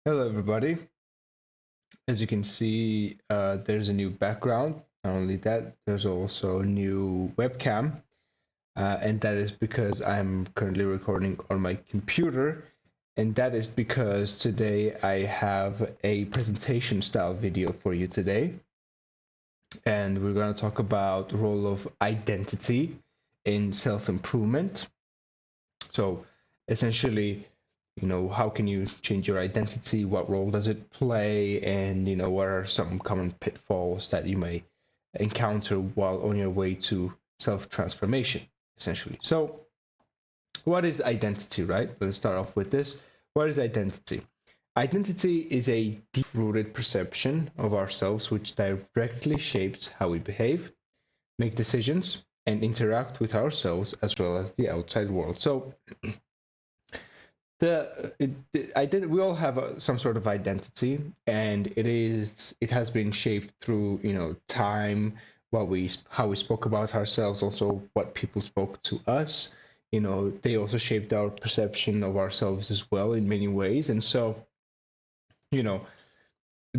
Hello, everybody. As you can see, there's a new background. Not only that, there's also a new webcam, and that is because I'm currently recording on my computer, and that is because today I have a presentation style video for you today, and we're going to talk about the role of identity in self-improvement. So essentially, how can you change your identity? What role does it play? And, what are some common pitfalls that you may encounter while on your way to self transformation, essentially? So, what is identity, right? Let's start off with this. What is identity? Identity is a deep rooted perception of ourselves which directly shapes how we behave, make decisions, and interact with ourselves as well as the outside world. So, we all have some sort of identity, and it has been shaped through time, how we spoke about ourselves, also what people spoke to us. They also shaped our perception of ourselves as well in many ways. And so, you know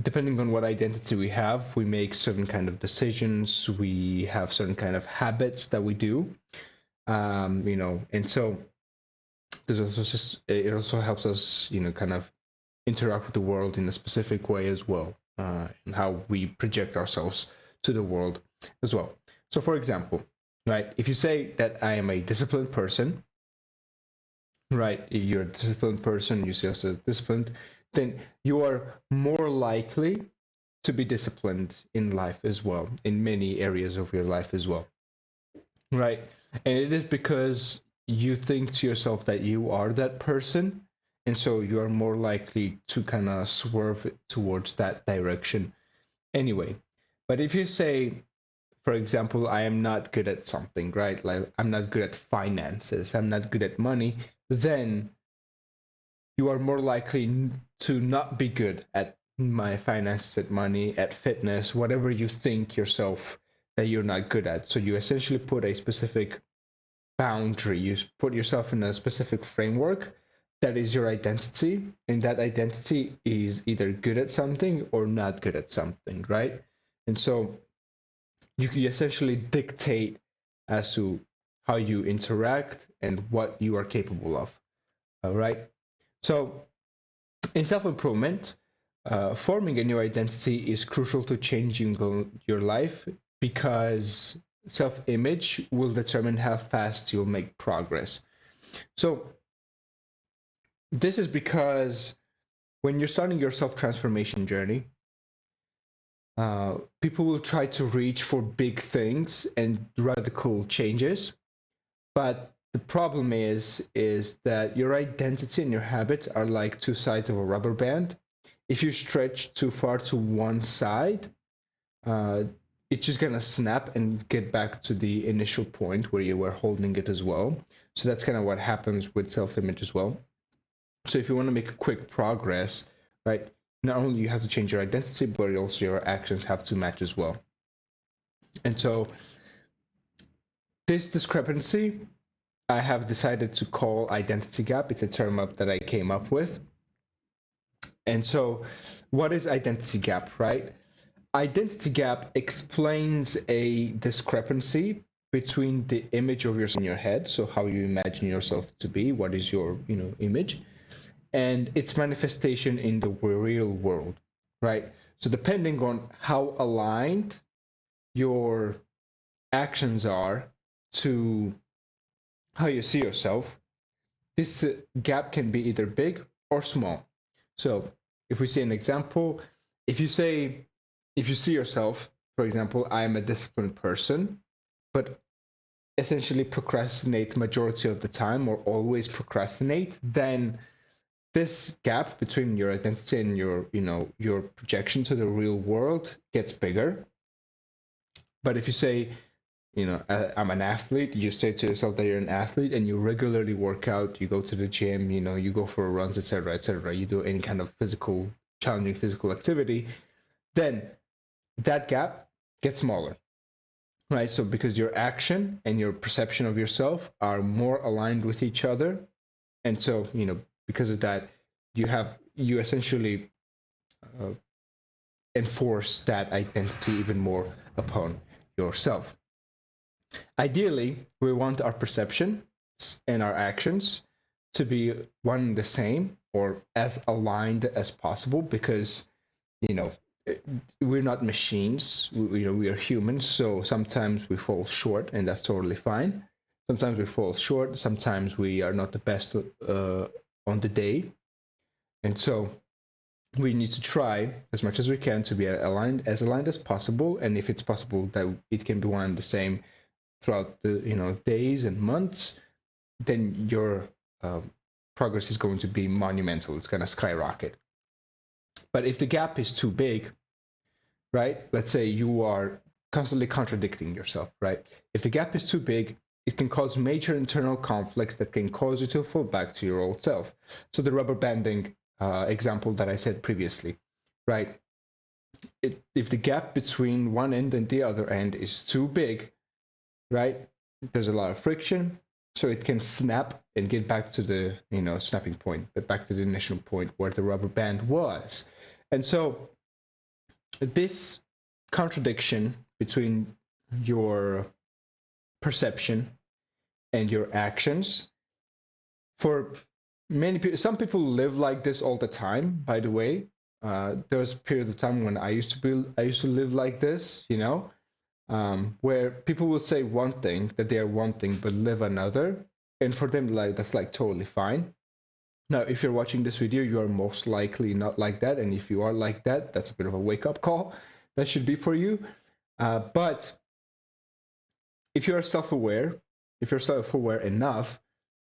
depending on what identity we have, we make certain kind of decisions, we have certain kind of habits that we do. And so there's also just it also helps us kind of interact with the world in a specific way as well, and how we project ourselves to the world as well. So for example, right, if you say that I am a disciplined person, right, if you're a disciplined person, you see yourself as disciplined, then you are more likely to be disciplined in life as well, in many areas of your life as well, right? And it is because you think to yourself that you are that person, and so you are more likely to kind of swerve towards that direction anyway. But if you say, for example, I am not good at something, right? Like I'm not good at finances, I'm not good at money, then you are more likely to not be good at my finances, at money, at fitness, whatever you think yourself that you're not good at. So you essentially put a specific boundary, you put yourself in a specific framework that is your identity, and that identity is either good at something or not good at something, right? And so you can essentially dictate as to how you interact and what you are capable of. All right. So in self-improvement, forming a new identity is crucial to changing your life, because self-image will determine how fast you'll make progress. So this is because when you're starting your self-transformation journey, people will try to reach for big things and radical changes, but the problem is that your identity and your habits are like two sides of a rubber band. If you stretch too far to one side, uh, it's just gonna snap and get back to the initial point where you were holding it as well. So that's kind of what happens with self-image as well. So if you want to make quick progress, right, not only you have to change your identity, but also your actions have to match as well. And so this discrepancy I have decided to call identity gap. It's a term that I came up with. And so what is identity gap, right? Identity gap explains a discrepancy between the image of yourself in your head, so how you imagine yourself to be, what is your image, and its manifestation in the real world, right? So depending on how aligned your actions are to how you see yourself, this gap can be either big or small. So if we see an example, if you say, if you see yourself, for example, I am a disciplined person, but essentially procrastinate majority of the time or always procrastinate, then this gap between your identity and your projection to the real world gets bigger. But if you say, I'm an athlete, you say to yourself that you're an athlete and you regularly work out, you go to the gym, you go for runs, etc., etc., you do any kind of challenging physical activity, then that gap gets smaller, right? So because your action and your perception of yourself are more aligned with each other, and so because of that, you essentially uh, enforce that identity even more upon yourself. Ideally, we want our perception and our actions to be one and the same or as aligned as possible, because you know we're not machines. We are humans, so sometimes we fall short, and that's totally fine. Sometimes we fall short. Sometimes we are not the best on the day, and so we need to try as much as we can to be aligned as possible. And if it's possible that it can be one and the same throughout the days and months, then your progress is going to be monumental. It's going to skyrocket. But if the gap is too big, right? Let's say you are constantly contradicting yourself, right? If the gap is too big, it can cause major internal conflicts that can cause you to fall back to your old self. So the rubber banding example that I said previously, right? If the gap between one end and the other end is too big, right? There's a lot of friction, so it can snap and get back to the snapping point, but back to the initial point where the rubber band was. And so this contradiction between your perception and your actions, for many people, some people live like this all the time, by the way. There was a period of time when I used to live like this, where people will say one thing, that they are one thing, but live another, and for them, like, that's like totally fine. Now, if you're watching this video, you are most likely not like that, and if you are like that, that's a bit of a wake-up call. That should be for you. But if you're self-aware, enough,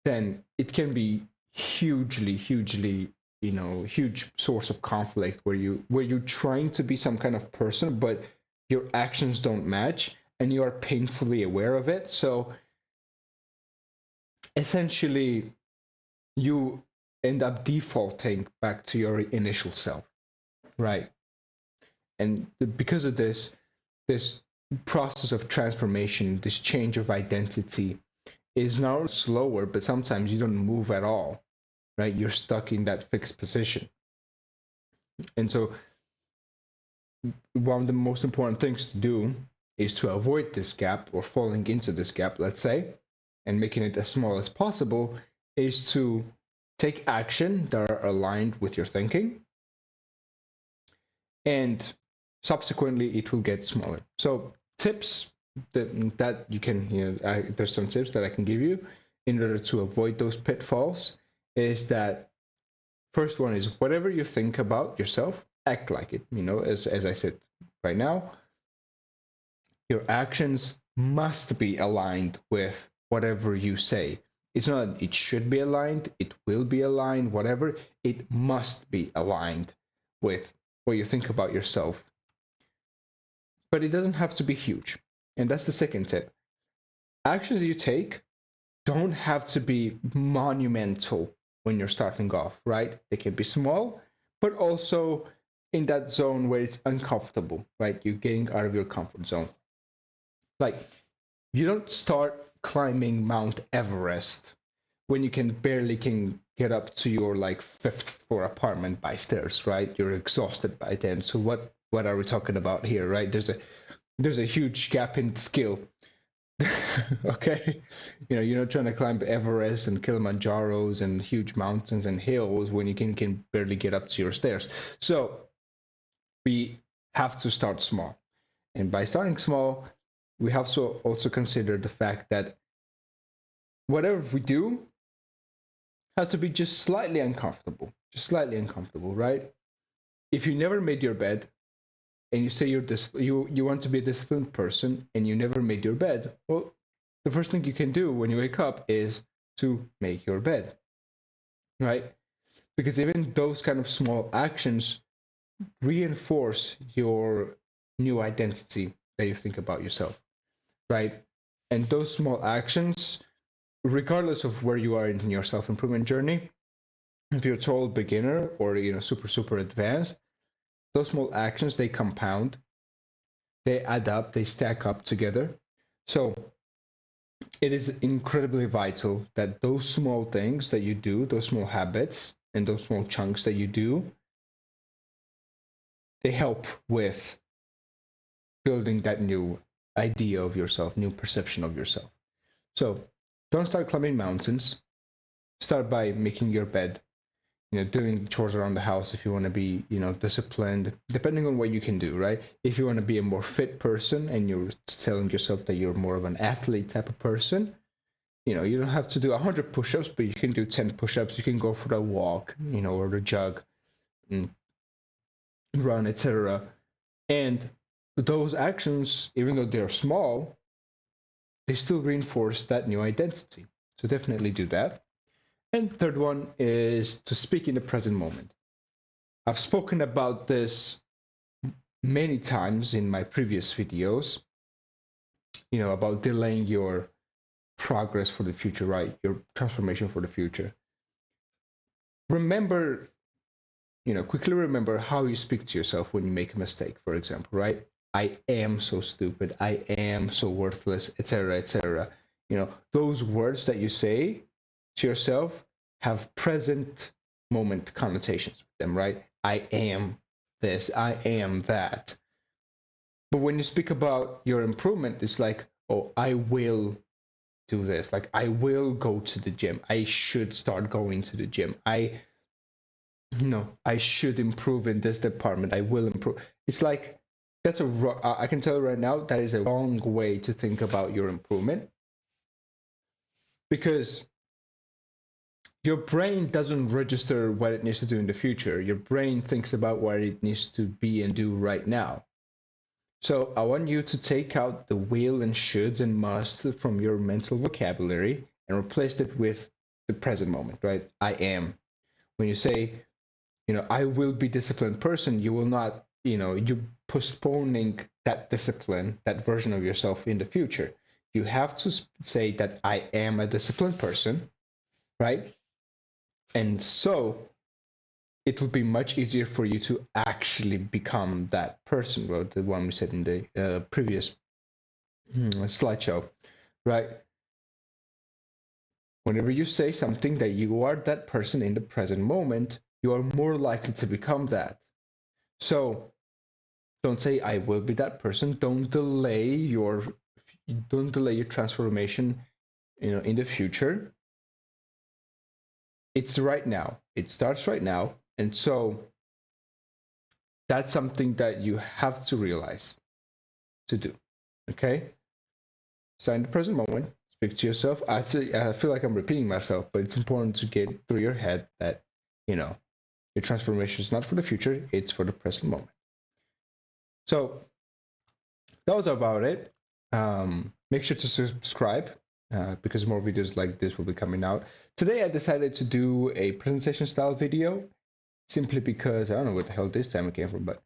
then it can be hugely, huge source of conflict where you're trying to be some kind of person, but your actions don't match, and you are painfully aware of it. So essentially, you end up defaulting back to your initial self, right? And because of this process of transformation, this change of identity is now slower, but sometimes you don't move at all, right? You're stuck in that fixed position. And so one of the most important things to do is to avoid this gap, or falling into this gap, let's say, and making it as small as possible, is to take action that are aligned with your thinking, and subsequently it will get smaller. So tips that you can, there's some tips that I can give you in order to avoid those pitfalls. Is that first one is, whatever you think about yourself, act like it. As I said right now, your actions must be aligned with whatever you say. It's not it should be aligned, it will be aligned, whatever. It must be aligned with what you think about yourself. But it doesn't have to be huge. And that's the second tip. Actions you take don't have to be monumental when you're starting off, right? They can be small, but also in that zone where it's uncomfortable, right? You're getting out of your comfort zone. Like, you don't start climbing Mount Everest when you can get up to your like fifth floor apartment by stairs, right? You're exhausted by then. So what are we talking about here, right? There's a huge gap in skill. Okay, you're not trying to climb Everest and Kilimanjaros and huge mountains and hills when you can barely get up to your stairs. So we have to start small, and by starting small, we have to also consider the fact that whatever we do has to be just slightly uncomfortable, right? If you never made your bed, and you say you want to be a disciplined person, and you never made your bed, well, the first thing you can do when you wake up is to make your bed, right? Because even those kind of small actions reinforce your new identity that you think about yourself, right? And those small actions, regardless of where you are in your self-improvement journey, if you're a total beginner or super advanced, those small actions, they compound, they add up, they stack up together. So it is incredibly vital that those small things that you do, those small habits, and those small chunks that you do, they help with building that new idea of yourself, new perception of yourself. So don't start climbing mountains. Start by making your bed, doing chores around the house if you want to be, disciplined, depending on what you can do, right? If you want to be a more fit person and you're telling yourself that you're more of an athlete type of person, you don't have to do 100 push-ups, but you can do 10 push-ups. You can go for a walk, or a jog, and run, etc. And those actions, even though they're small, they still reinforce that new identity. So definitely do that. And third one is to speak in the present moment. I've spoken about this many times in my previous videos, about delaying your progress for the future, right? Your transformation for the future. Remember, quickly remember how you speak to yourself when you make a mistake, for example, right? I am so stupid. I am so worthless, etc., etc. Those words that you say to yourself have present moment connotations with them, right? I am this, I am that. But when you speak about your improvement, it's like, oh, I will do this. Like, I will go to the gym. I should start going to the gym. I should improve in this department. I will improve. It's like, I can tell you right now, that is a wrong way to think about your improvement, because your brain doesn't register what it needs to do in the future. Your brain thinks about what it needs to be and do right now. So I want you to take out the will and shoulds and musts from your mental vocabulary and replace it with the present moment, right? I am. When you say, I will be a disciplined person, you will not, you're postponing that discipline, that version of yourself in the future. You have to say that I am a disciplined person, right? And so it will be much easier for you to actually become that person, well, the one we said in the previous slideshow, right? Whenever you say something that you are that person in the present moment, you are more likely to become that. So don't say I will be that person. Don't delay your transformation, in the future. It's right now. It starts right now. And so that's something that you have to realize to do. Okay? So in the present moment, speak to yourself. I feel like I'm repeating myself, but it's important to get through your head that, your transformation is not for the future, it's for the present moment. So that was about it. Make sure to subscribe because more videos like this will be coming out. Today I decided to do a presentation style video simply because I don't know what the hell this time it came from, but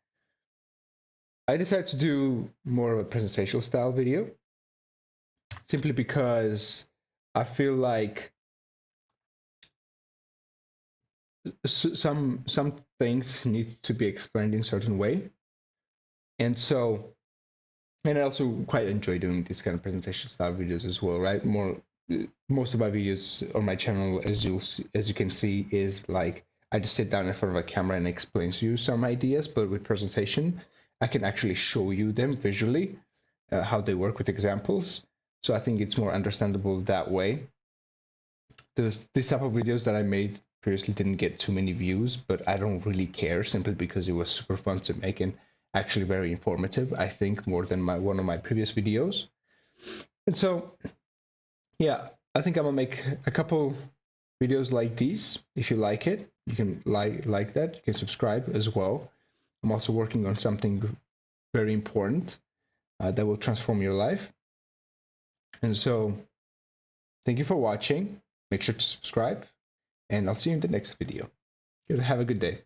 I decided to do more of a presentation style video simply because I feel like some things need to be explained in a certain way. And I also quite enjoy doing this kind of presentation style videos as well, right? Most of my videos on my channel, as you can see, is like I just sit down in front of a camera and explain to you some ideas. But with presentation, I can actually show you them visually, how they work with examples. So I think it's more understandable that way. This type of videos that I made previously didn't get too many views, but I don't really care, simply because it was super fun to make and actually very informative, I think, more than one of my previous videos. And so, yeah, I think I'm gonna make a couple videos like these. If you like it, you can like that. You can subscribe as well. I'm also working on something very important that will transform your life. And so, thank you for watching. Make sure to subscribe, and I'll see you in the next video. Have a good day.